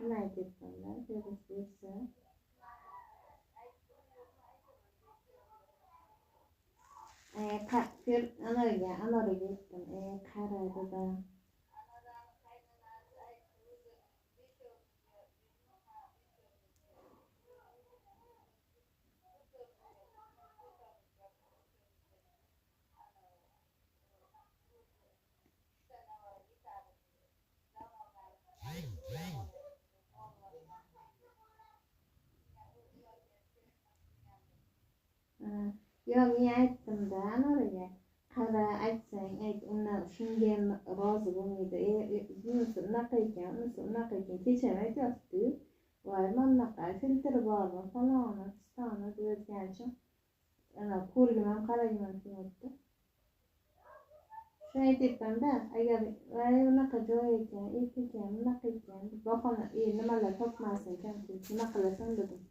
nima aytyapsanlar bersa anoriga aytdim qara dedi. Yo'q, men aytdim-da anoriga. Qara aytsang ayt, undan shunga ham rozi bo'lmaydi. Bunisi unaqa ekan, unisi unaqa ekan. Kecham aytyapti-ku. Voy, mana bunaqa filtri bormi, faloni, pistoni deyotganicha ana ko'rgim ham qaragim ham kelyapti. Shuni aytyapman-da, agar voy unaqa joy ekan, ekan, bunaqa ekan deb bahona nimalar topmasin, kamchilik nima qilasan dedim.